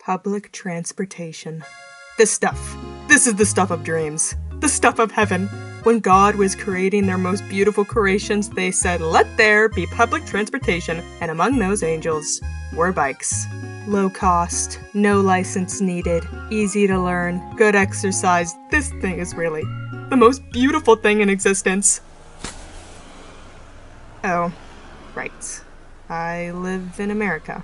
Public transportation. This is the stuff of dreams. The stuff of heaven. When God was creating their most beautiful creations, they said, "Let there be public transportation," and among those angels were bikes. Low cost, no license needed, easy to learn, good exercise. This thing is really the most beautiful thing in existence. Oh, right. I live in America.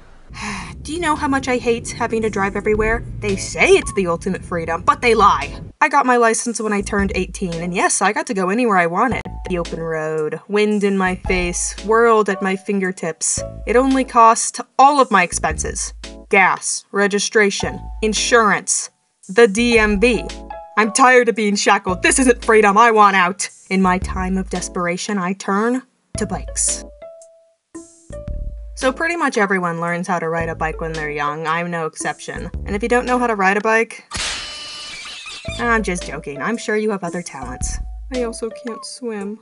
Do you know how much I hate having to drive everywhere? They say it's the ultimate freedom, but they lie. I got my license when I turned 18, and yes, I got to go anywhere I wanted. The open road, wind in my face, world at my fingertips. It only cost all of my expenses. Gas, registration, insurance, the DMV. I'm tired of being shackled. This isn't freedom. I want out. In my time of desperation, I turn to bikes. So pretty much everyone learns how to ride a bike when they're young. I'm no exception. And if you don't know how to ride a bike, I'm just joking. I'm sure you have other talents. I also can't swim.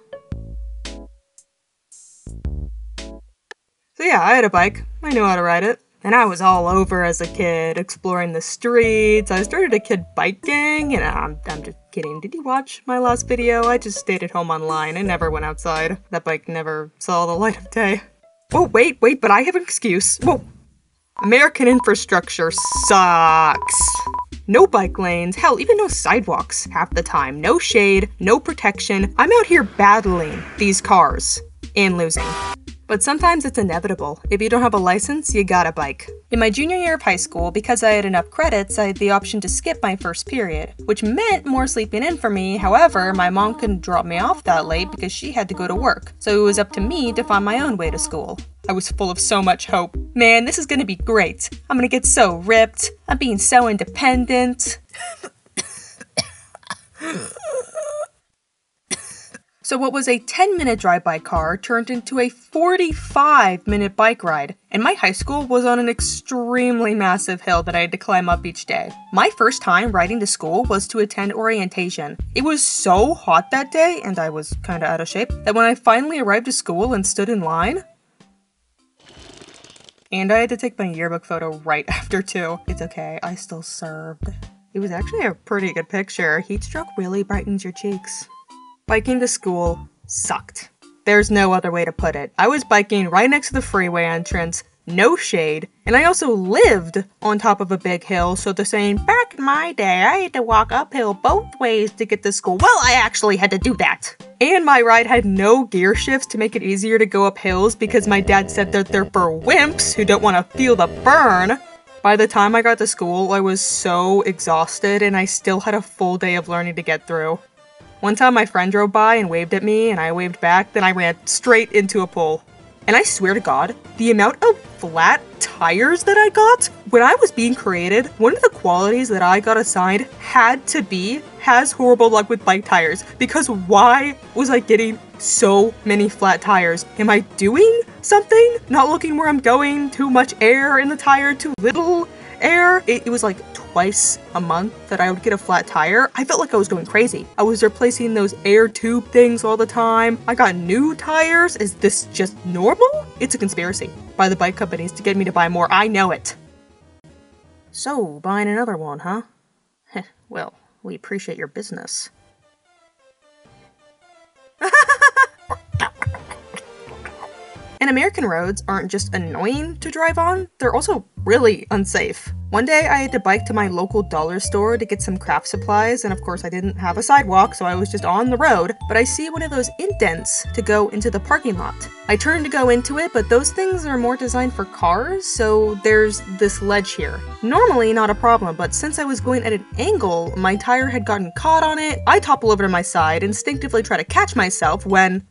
So yeah, I had a bike. I knew how to ride it. And I was all over as a kid, exploring the streets. I started a kid bike gang, and I'm just kidding. Did you watch my last video? I just stayed at home online. I never went outside. That bike never saw the light of day. Whoa, wait, but I have an excuse. Whoa. American infrastructure sucks. No bike lanes, hell, even no sidewalks half the time. No shade, no protection. I'm out here battling these cars and losing. But sometimes it's inevitable. If you don't have a license, you got a bike. In my junior year of high school, because I had enough credits, I had the option to skip my first period, which meant more sleeping in for me. However, my mom couldn't drop me off that late because she had to go to work, so it was up to me to find my own way to school. I was full of so much hope. Man, this is gonna be great. I'm gonna get so ripped. I'm being so independent. So what was a 10-minute drive-by car turned into a 45-minute bike ride, and my high school was on an extremely massive hill that I had to climb up each day. My first time riding to school was to attend orientation. It was so hot that day, and I was kinda out of shape, that when I finally arrived to school and stood in line, and I had to take my yearbook photo right after too. It's okay, I still served. It was actually a pretty good picture. Heat stroke really brightens your cheeks. Biking to school sucked. There's no other way to put it. I was biking right next to the freeway entrance, no shade, and I also lived on top of a big hill, so they're saying, back in my day, I had to walk uphill both ways to get to school. Well, I actually had to do that. And my ride had no gear shifts to make it easier to go up hills because my dad said that they're for wimps who don't want to feel the burn. By the time I got to school, I was so exhausted and I still had a full day of learning to get through. One time my friend drove by and waved at me and I waved back, then I ran straight into a pool. And I swear to God, the amount of flat tires that I got when I was being created, one of the qualities that I got assigned had to be, has horrible luck with bike tires. Because why was I getting so many flat tires? Am I doing something? Not looking where I'm going? Too much air in the tire? Too little air? It was like twice a month that I would get a flat tire. I felt like I was going crazy. I was replacing those air tube things all the time. I got new tires. Is this just normal? It's a conspiracy by the bike companies to get me to buy more. I know it. So, buying another one, huh? Well, we appreciate your business. And American roads aren't just annoying to drive on, they're also really unsafe. One day I had to bike to my local dollar store to get some craft supplies, and of course I didn't have a sidewalk, so I was just on the road, but I see one of those indents to go into the parking lot. I turned to go into it, but those things are more designed for cars, so there's this ledge here. Normally not a problem, but since I was going at an angle, my tire had gotten caught on it. I topple over to my side, instinctively try to catch myself when...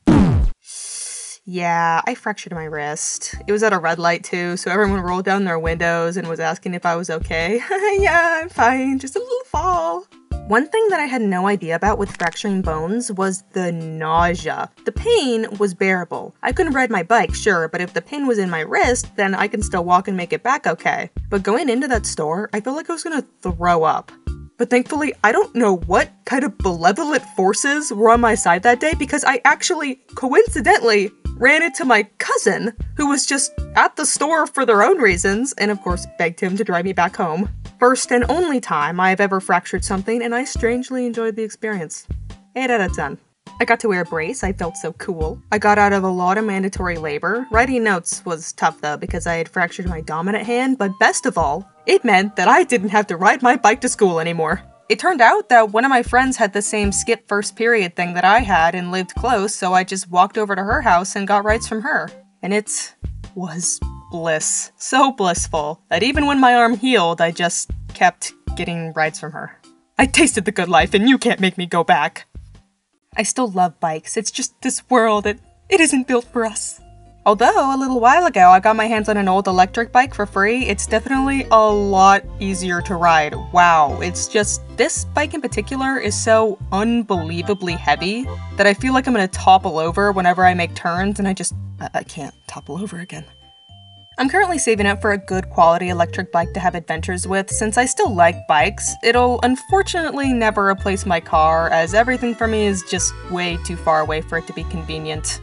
Yeah, I fractured my wrist. It was at a red light too, so everyone rolled down their windows and was asking if I was okay. Yeah, I'm fine, just a little fall. One thing that I had no idea about with fracturing bones was the nausea. The pain was bearable. I couldn't ride my bike, sure, but if the pain was in my wrist, then I can still walk and make it back okay. But going into that store, I felt like I was gonna throw up. But thankfully, I don't know what kind of malevolent forces were on my side that day because I actually, coincidentally, ran into my cousin, who was just at the store for their own reasons, and of course begged him to drive me back home. First and only time I've ever fractured something, and I strangely enjoyed the experience. 8 out of 10. I got to wear a brace, I felt so cool. I got out of a lot of mandatory labor. Writing notes was tough though, because I had fractured my dominant hand, but best of all, it meant that I didn't have to ride my bike to school anymore. It turned out that one of my friends had the same skip first period thing that I had and lived close, so I just walked over to her house and got rides from her. And it was bliss. So blissful that even when my arm healed, I just kept getting rides from her. I tasted the good life and you can't make me go back. I still love bikes, it's just this world, it isn't built for us. Although, a little while ago, I got my hands on an old electric bike for free, it's definitely a lot easier to ride. Wow, it's just, this bike in particular is so unbelievably heavy that I feel like I'm gonna topple over whenever I make turns, and I can't topple over again. I'm currently saving up for a good quality electric bike to have adventures with. Since I still like bikes, it'll unfortunately never replace my car, as everything for me is just way too far away for it to be convenient.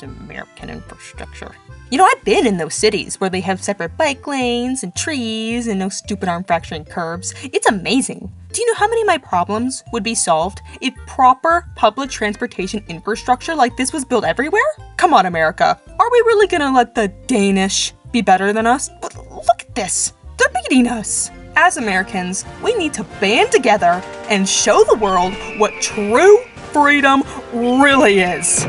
American infrastructure. You know, I've been in those cities where they have separate bike lanes and trees and no stupid arm fracturing curbs. It's amazing. Do you know how many of my problems would be solved if proper public transportation infrastructure like this was built everywhere? Come on, America. Are we really gonna let the Danish be better than us? But look at this. They're beating us. As Americans, we need to band together and show the world what true freedom really is.